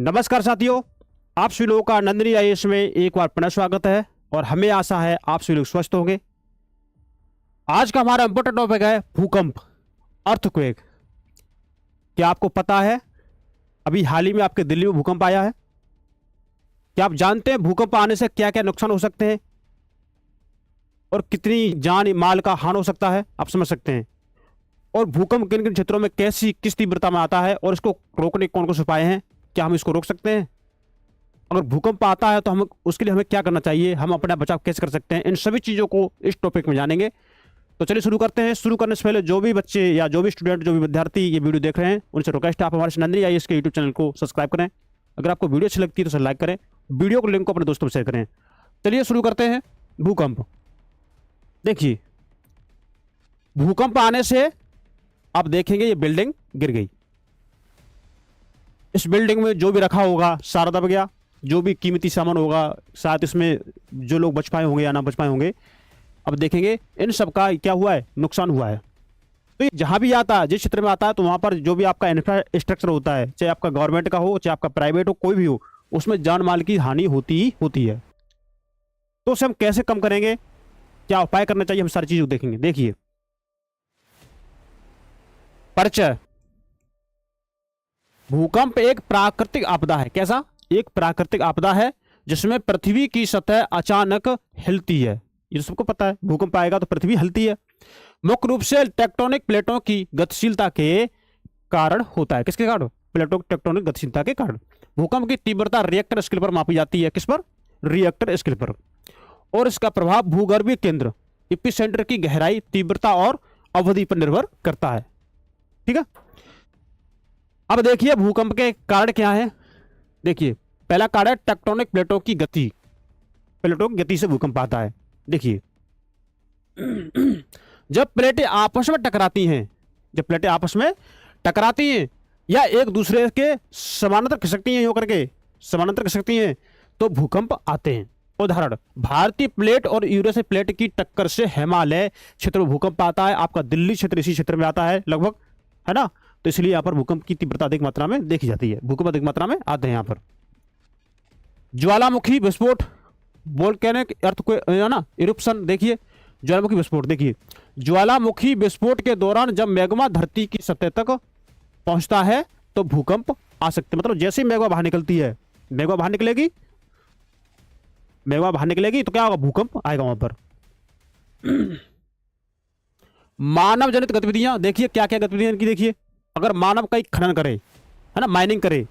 नमस्कार साथियों, आप सभी लोगों का नंदिनी आईएएस में एक बार पुनः स्वागत है और हमें आशा है आप सभी लोग स्वस्थ होंगे। आज का हमारा इंपॉर्टेंट टॉपिक है भूकंप, अर्थक्वेक। क्या आपको पता है अभी हाल ही में आपके दिल्ली में भूकंप आया है? क्या आप जानते हैं भूकंप आने से क्या क्या नुकसान हो सकते हैं और कितनी जान माल का हानि हो सकता है? आप समझ सकते हैं। और भूकंप किन किन क्षेत्रों में कैसी किस तीव्रता में आता है और इसको रोकने के कौन कौन से उपाय हैं? क्या हम इसको रोक सकते हैं? अगर भूकंप आता है तो हम उसके लिए हमें क्या करना चाहिए, हम अपना बचाव कैसे कर सकते हैं, इन सभी चीज़ों को इस टॉपिक में जानेंगे। तो चलिए शुरू करते हैं। शुरू करने से पहले जो भी बच्चे या जो भी स्टूडेंट, जो भी विद्यार्थी ये वीडियो देख रहे हैं, उनसे रिक्वेस्ट है आप हमारे नंदिनी आईएएस के यूट्यूब चैनल को सब्सक्राइब करें। अगर आपको वीडियो अच्छी लगती है तो लाइक करें, वीडियो को लिंक को अपने दोस्तों में शेयर करें। चलिए शुरू करते हैं। भूकंप, देखिए भूकंप आने से आप देखेंगे ये बिल्डिंग गिर गई। इस बिल्डिंग में जो भी रखा होगा सारा दब गया, जो भी कीमती सामान होगा शायद इसमें जो लोग बच पाए होंगे या ना बच पाए होंगे। अब देखेंगे इन सब का क्या हुआ है, नुकसान हुआ है। तो ये जहां भी आता है, जिस क्षेत्र में आता है, तो वहां पर जो भी आपका इंफ्रास्ट्रक्चर होता है, चाहे आपका गवर्नमेंट का हो चाहे आपका प्राइवेट हो, कोई भी हो, उसमें जान माल की हानि होती ही होती है। तो उसे हम कैसे कम करेंगे, क्या उपाय करना चाहिए, हम सारी चीजें देखेंगे। देखिए परिचय। भूकंप एक प्राकृतिक आपदा है। कैसा? एक प्राकृतिक आपदा है जिसमें पृथ्वी की सतह अचानक हिलती है। ये सबको पता है, भूकंप आएगा तो पृथ्वी हिलती है। मुख्य रूप से टेक्टोनिक प्लेटों की गतिशीलता के कारण होता है। किसके कारण? प्लेटों टेक्टोनिक गतिशीलता के कारण। भूकंप की तीव्रता रिएक्टर स्केल पर मापी जाती है। किस पर? रिएक्टर स्केल पर। और इसका प्रभाव भूगर्भीय केंद्र, एपिसेंटर की गहराई, तीव्रता और अवधि पर निर्भर करता है। ठीक है। अब देखिए भूकंप के कारण क्या है। देखिए पहला कारण है टेक्टोनिक प्लेटों की गति। प्लेटों की गति से भूकंप आता है। देखिए जब प्लेटें आपस में टकराती हैं, जब प्लेटें आपस में टकराती हैं या एक दूसरे के समानांतर खिसकती हैं, यूं करके समानांतर खिसकती हैं, तो भूकंप आते हैं। उदाहरण, भारतीय प्लेट और यूरेशियन प्लेट की टक्कर से हिमालय क्षेत्र में भूकंप आता है। आपका दिल्ली क्षेत्र इसी क्षेत्र में आता है लगभग, है ना। तो इसलिए यहां पर भूकंप की तीव्रता अधिक मात्रा में देखी जाती है। भूकंप अधिक मात्रा में आते हैं यहां पर। ज्वालामुखी विस्फोट, वोल्केनिक अर्थक्वेक, है ना, इरप्शन। देखिए ज्वालामुखी विस्फोट, देखिए ज्वालामुखी विस्फोट के दौरान जब मैग्मा धरती की सतह तक पहुंचता है तो भूकंप आ सकते हैं। मतलब जैसे ही मैग्मा बाहर निकलती है, मैग्मा बाहर निकलेगी, मैग्मा बाहर निकलेगी तो क्या होगा? भूकंप आएगा वहां पर। मानव जनित गतिविधियां, देखिए क्या क्या गतिविधियां इनकी। देखिए अगर मानव कहीं खनन करे, है ना, माइनिंग करे,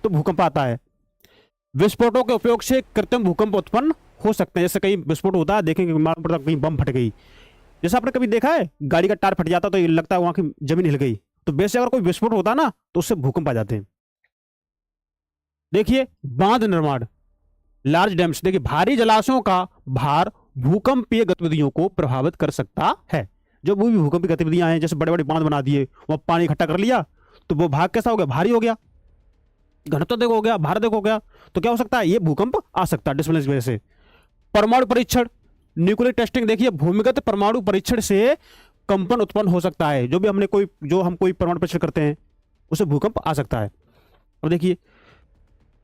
तो भूकंप आता है। विस्फोटों के उपयोग से कृत्रिम भूकंप उत्पन्न हो सकते हैं। जैसे कहीं विस्फोट होता है, देखेंगे मालूम पड़ता है कहीं बम फट गई। जैसे आपने कभी देखा है गाड़ी का टायर फट जाता तो ये लगता है वहां की जमीन हिल गई। तो वैसे अगर कोई विस्फोट होता ना तो उससे भूकंप आ जाते हैं। देखिए बांध निर्माण, लार्ज डैम्स। देखिए भारी जलाशयों का भार भूकंपीय गतिविधियों को प्रभावित कर सकता है। जो भी भूकंपीय गतिविधियां हैं, जैसे बड़े बड़े बांध बना दिए, वहां पानी इकट्ठा कर लिया, तो वो भाग कैसा हो गया? भारी हो गया, घनत्व देखो हो गया, भार देखो हो गया। तो क्या हो सकता है? ये भूकंप आ सकता है डिस्बैलेंस की वजह से। परमाणु परीक्षण, न्यूक्लियर टेस्टिंग। देखिए भूमिगत परमाणु परीक्षण से कंपन उत्पन्न हो सकता है। जो हम कोई परमाणु परीक्षण करते हैं उसे भूकंप आ सकता है। अब देखिए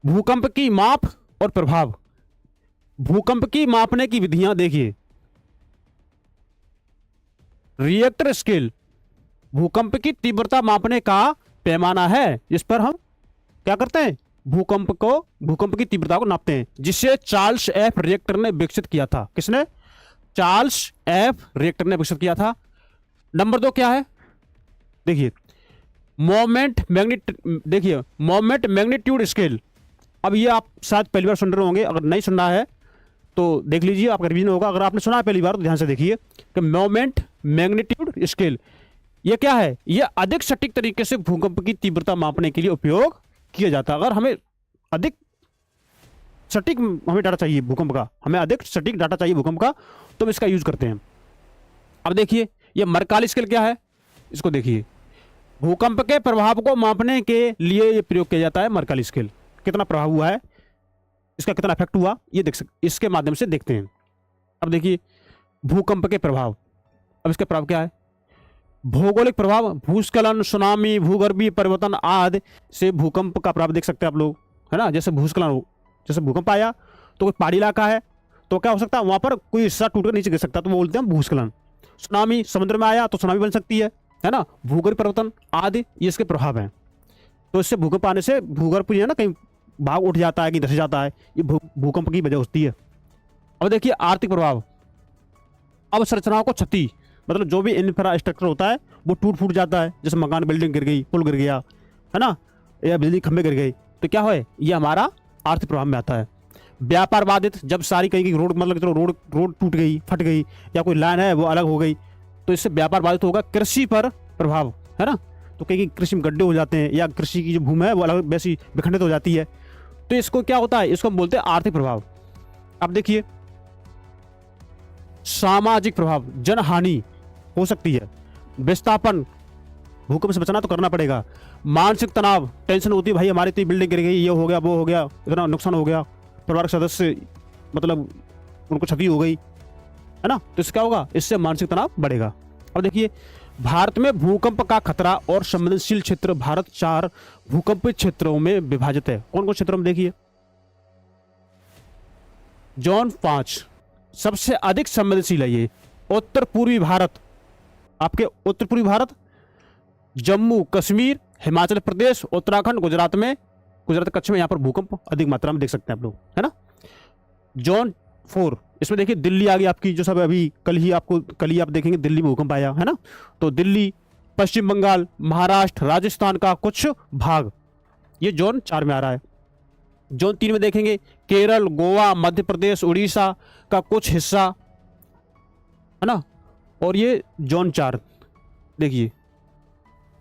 भूकंप की माप और प्रभाव। भूकंप की मापने की विधियां, देखिए रिएक्टर स्केल भूकंप की तीव्रता मापने का पैमाना है, जिस पर हम क्या करते हैं? भूकंप की तीव्रता को नापते हैं, जिसे चार्ल्स एफ रिएक्टर ने विकसित किया था। किसने? चार्ल्स एफ रिएक्टर ने विकसित किया था। नंबर 2 क्या है? देखिए मोमेंट मैग्नीट्यूड स्केल। अब ये आप शायद पहली बार सुन रहे होंगे, अगर नहीं सुनना है तो देख लीजिए, आपका रिवीजन होगा। अगर आपने सुना है पहली बार तो ध्यान से देखिए कि मोमेंट मैग्नीट्यूड स्केल ये क्या है? ये अधिक सटीक तरीके से भूकंप की तीव्रता मापने के लिए उपयोग किया जाता है। अगर हमें अधिक सटीक डाटा चाहिए भूकंप का, हमें अधिक सटीक डाटा चाहिए भूकंप का, तो हम इसका यूज करते हैं। अब देखिए ये मरकाली स्केल क्या है, इसको देखिए। भूकंप के प्रभाव को मापने के लिए ये प्रयोग किया जाता है मरकाली स्केल। कितना प्रभाव हुआ है, इसका कितना इफेक्ट हुआ, ये इसके माध्यम से देखते हैं। अब देखिए भूकंप के प्रभाव। अब इसके प्रभाव क्या है? भौगोलिक प्रभाव, भूस्खलन, सुनामी, भूगर्भीय परिवर्तन आदि से भूकंप का प्रभाव देख सकते हैं आप लोग। है ना, जैसे भूस्खलन हो, जैसे भूकंप आया तो कोई पहाड़ी इलाका है तो क्या हो सकता है, वहाँ पर कोई हिस्सा टूट कर नीचे गिर सकता है, तो वो बोलते हैं भूस्खलन। सुनामी, समुद्र में आया तो सुनामी बन सकती है ना, भूगर्भ परिवर्तन आदि ये इसके प्रभाव हैं। तो इससे भूकंप आने से भूगर्भ जो है ना कहीं भाग उठ जाता है, कहीं धस जाता है, ये भूकंप की वजह होती है। अब देखिए आर्थिक प्रभाव, अवसंरचनाओं को क्षति, मतलब जो भी इंफ्रास्ट्रक्चर होता है वो टूट फूट जाता है, जैसे मकान, बिल्डिंग गिर गई, पुल गिर गया, है ना, या बिजली खंभे गिर गए, तो क्या है, ये हमारा आर्थिक प्रभाव में आता है। व्यापार बाधित, जब सारी कहीं की रोड, मतलब चलो रोड टूट गई, फट गई, या कोई लाइन है वो अलग हो गई, तो इससे व्यापार बाधित होगा। कृषि पर प्रभाव, है ना, तो कहीं कृषि में गड्ढे हो जाते हैं, या कृषि की जो भूमि है वो अलग वैसी विखंडित हो जाती है, तो इसको क्या होता है, इसको हम बोलते हैं आर्थिक प्रभाव। अब देखिए सामाजिक प्रभाव, जनहानि हो सकती है, विस्थापन, भूकंप से बचना तो करना पड़ेगा। मानसिक तनाव, टेंशन होती है, भाई हमारी तो बिल्डिंग गिर गई, ये हो गया, वो हो गया, इतना नुकसान हो गया, परिवार के सदस्य मतलब उनको क्षति हो गई, है ना, तो इससे क्या होगा, इससे मानसिक तनाव बढ़ेगा। अब देखिए भारत में भूकंप का खतरा और संवेदनशील क्षेत्र, भारत 4 भूकंपित क्षेत्रों में विभाजित है। कौन कौन क्षेत्रों में देखिए, जोन 5 सबसे अधिक संवेदनशील है ये, उत्तर पूर्वी भारत, आपके उत्तर पूर्वी भारत, जम्मू कश्मीर, हिमाचल प्रदेश, उत्तराखंड, गुजरात कच्छ में यहाँ पर भूकंप अधिक मात्रा में देख सकते हैं आप लोग, है ना। जोन 4 इसमें देखिए दिल्ली आ गई आपकी, जो सब अभी कल ही आप देखेंगे दिल्ली में भूकंप आया, है ना, तो दिल्ली, पश्चिम बंगाल, महाराष्ट्र, राजस्थान का कुछ भाग, ये जोन 4 में आ रहा है। जोन 3 में देखेंगे केरल, गोवा, मध्य प्रदेश, उड़ीसा का कुछ हिस्सा, है ना, और ये जोन 4 देखिए।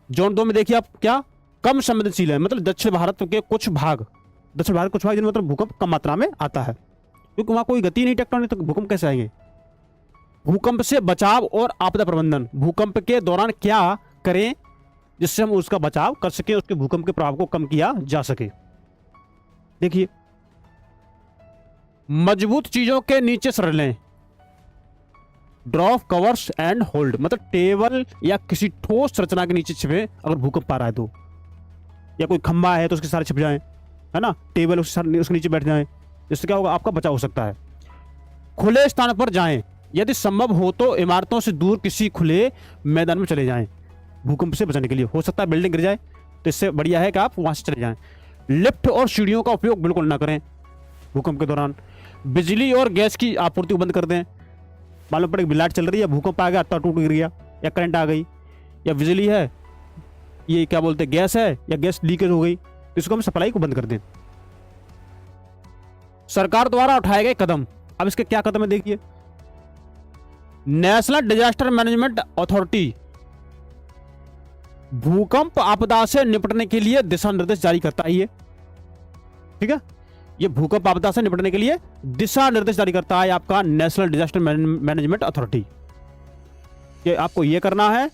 जोन 2 में देखिए आप क्या, कम संवेदनशील है, मतलब दक्षिण भारत के कुछ भाग, जिनमें मतलब भूकंप कम मात्रा में आता है, क्योंकि वहां कोई गति नहीं, टेक्टोनिक, तो भूकंप कैसे आएंगे। भूकंप से बचाव और आपदा प्रबंधन, भूकंप के दौरान क्या करें जिससे हम उसका बचाव कर सकें, उसके भूकंप के प्रभाव को कम किया जा सके। देखिए मजबूत चीजों के नीचे सर लें, ड्रॉप कवर्स एंड होल्ड, मतलब टेबल या किसी ठोस संरचना के नीचे छिपे अगर भूकंप आ रहा है तो, या कोई खंभा है तो उसके सारे छिप जाएं, है ना, टेबल उसके नीचे बैठ जाएं, जिससे क्या होगा, आपका बचाव हो सकता है। खुले स्थान पर जाएं, यदि संभव हो तो इमारतों से दूर किसी खुले मैदान में चले जाएं, भूकंप से बचने के लिए। हो सकता है बिल्डिंग गिर जाए, तो इससे बढ़िया है कि आप वहां से चले जाएं। लिफ्ट और सीढ़ियों का उपयोग बिल्कुल ना करें भूकंप के दौरान। बिजली और गैस की आपूर्ति बंद कर दें, मालूम पड़े लाइट चल रही है, भूकंप आ गया, तार टूट गिर गया, या करंट आ गई, या बिजली है, ये क्या बोलते हैं, गैस है, या गैस लीकेज हो गई, तो इसको हम सप्लाई को बंद कर दें। सरकार द्वारा उठाए गए कदम, अब इसके क्या कदम है देखिए। नेशनल डिजास्टर मैनेजमेंट अथॉरिटी भूकंप आपदा से निपटने के लिए दिशा निर्देश जारी करता है, ये ठीक है, ये भूकंप आपदा से निपटने के लिए दिशा निर्देश जारी करता है आपका नेशनल डिजास्टर मैनेजमेंट अथॉरिटी, कि आपको ये करना है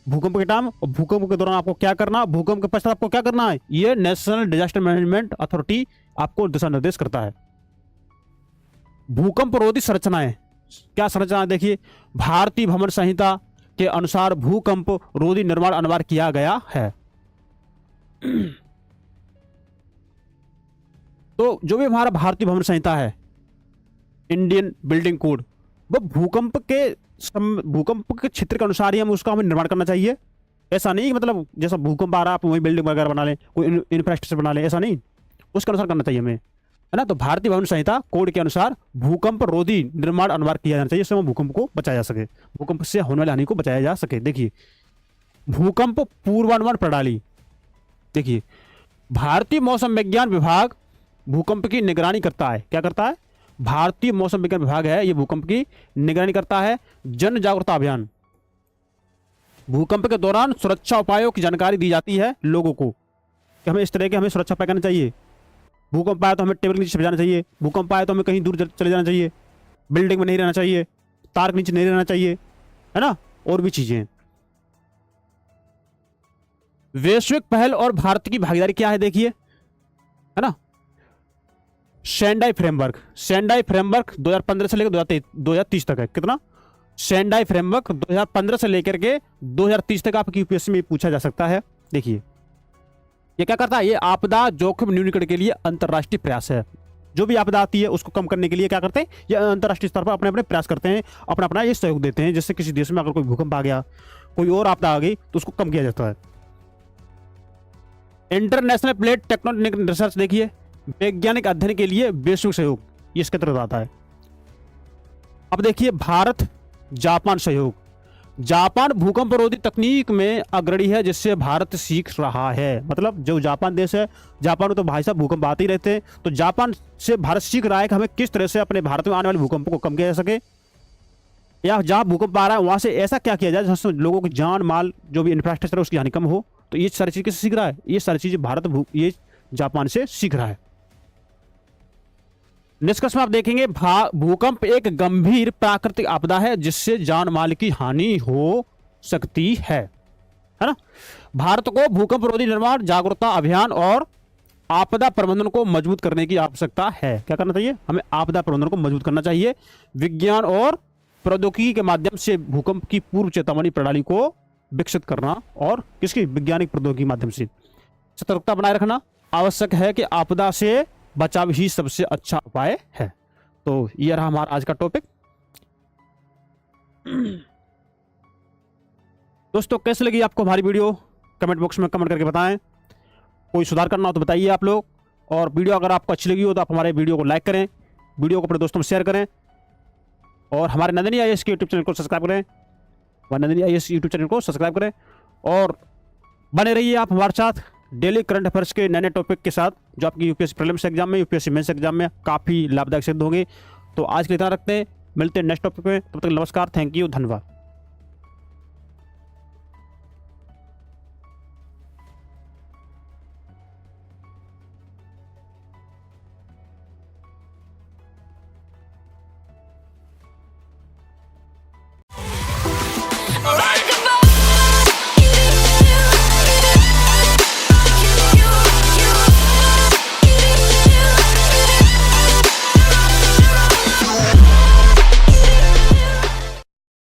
भूकंप के टाइम, और भूकंप के दौरान आपको क्या करना, भूकंप के पश्चात आपको क्या करना है, ये नेशनल डिजास्टर मैनेजमेंट अथॉरिटी आपको दिशा निर्देश करता है। भूकंप रोधी संरचनाएं, क्या संरचना देखिए, भारतीय भवन संहिता के अनुसार भूकंप रोधी निर्माण अनिवार्य किया गया है। तो जो भी हमारा भारतीय भवन संहिता है, इंडियन बिल्डिंग कोड, वो भूकंप के क्षेत्र के अनुसार ही हमें निर्माण करना चाहिए। ऐसा नहीं मतलब जैसा भूकंप आ रहा है आप वही बिल्डिंग वगैरह बना लें, कोई इंफ्रास्ट्रक्चर बना लें, ऐसा नहीं, उसके अनुसार करना चाहिए हमें, है ना। तो भारतीय भवन संहिता कोड के अनुसार भूकंप रोधी निर्माण अनिवार्य किया जाना चाहिए, जिससे भूकंप को बचाया जा सके, भूकंप से होने वाली हानि को बचाया जा सके। देखिए भूकंप पूर्वानुमान प्रणाली, देखिए भारतीय मौसम विज्ञान विभाग भूकंप की निगरानी करता है, क्या करता है, भारतीय मौसम विज्ञान विभाग है, ये भूकंप की निगरानी करता है। जन जागरूकता अभियान, भूकंप के दौरान सुरक्षा उपायों की जानकारी दी जाती है लोगों को, कि हमें इस तरह के हमें सुरक्षा उपाय करना चाहिए, भूकंप आया तो हमें टेबल के नीचे छिप जाना चाहिए, भूकंप आया तो हमें कहीं दूर चले जाना चाहिए, बिल्डिंग में नहीं रहना चाहिए, तार के नीचे नहीं रहना चाहिए, है ना, और भी चीजें। वैश्विक पहल और भारत की भागीदारी क्या है देखिए, है ना। सेंडाई फ्रेमवर्क 2015 से लेकर 2030 तक है, कितना, सेंडाई फ्रेमवर्क 2015 से लेकर के 2030 तक आपकी यूपीएससी में पूछा जा सकता है। देखिए ये क्या करता है, ये आपदा जोखिम न्यूनीकरण के लिए अंतर्राष्ट्रीय प्रयास है। जो भी आपदा आती है उसको कम करने के लिए क्या करते हैं, ये अंतर्राष्ट्रीय स्तर पर अपने अपने प्रयास करते हैं, अपना अपना ये सहयोग देते हैं। जैसे किसी देश में अगर कोई भूकंप आ गया, कोई और आपदा आ गई, तो उसको कम किया जाता है। इंटरनेशनल प्लेट टेक्टोनिक रिसर्च देखिए, वैज्ञानिक अध्ययन के लिए वैश्विक सहयोग, ये इसके तहत आता है। अब देखिए भारत जापान सहयोग। जापान भूकंप रोधी तकनीक में अग्रणी है, जिससे भारत सीख रहा है। मतलब जो जापान देश है, जापान में तो भाई साहब भूकंप आते ही रहते हैं, तो जापान से भारत सीख रहा है कि हमें किस तरह से अपने भारत में आने वाले भूकंपों को कम किया जा सके, या जहां भूकंप आ रहा है वहां से ऐसा क्या किया जाए जिससे लोगों की जान माल जो भी इंफ्रास्ट्रक्चर है उसकी हानि कम हो। तो ये सारी चीज़ किससे सीख रहा है, ये सारी चीज़ें भारत ये जापान से सीख रहा है। निष्कर्ष में आप देखेंगे भूकंप एक गंभीर प्राकृतिक आपदा है जिससे जान माल की हानि हो सकती है ना। भारत को भूकंप रोधी निर्माण जागरूकता अभियान और आपदा प्रबंधन को मजबूत करने की आवश्यकता है। क्या करना चाहिए, हमें आपदा प्रबंधन को मजबूत करना चाहिए। विज्ञान और प्रौद्योगिकी के माध्यम से भूकंप की पूर्व चेतावनी प्रणाली को विकसित करना, और किसकी, वैज्ञानिक प्रौद्योगिकी के माध्यम से सतर्कता बनाए रखना आवश्यक है कि आपदा से बचाव ही सबसे अच्छा उपाय है। तो यह रहा हमारा आज का टॉपिक। दोस्तों कैसे लगी आपको हमारी वीडियो, कमेंट बॉक्स में कमेंट करके बताएं। कोई सुधार करना हो तो बताइए आप लोग। और वीडियो अगर आपको अच्छी लगी हो तो आप हमारे वीडियो को लाइक करें, वीडियो को अपने दोस्तों में शेयर करें, और हमारे नंदिनी आईएएस के यूट्यूब चैनल को सब्सक्राइब करें, नंदिनी आईएएस यूट्यूब चैनल को सब्सक्राइब करें, और बने रहिए आप हमारे साथ डेली करंट अफेयर्स के नए नए टॉपिक के साथ, जो आपकी यूपीएससी प्रीलिम्स एग्जाम में, यूपीएससी मेंस एग्जाम में काफ़ी लाभदायक सिद्ध होंगे। तो आज के लिए इतना रखते हैं, मिलते हैं नेक्स्ट टॉपिक में। तब तक नमस्कार, थैंक यू, धन्यवाद।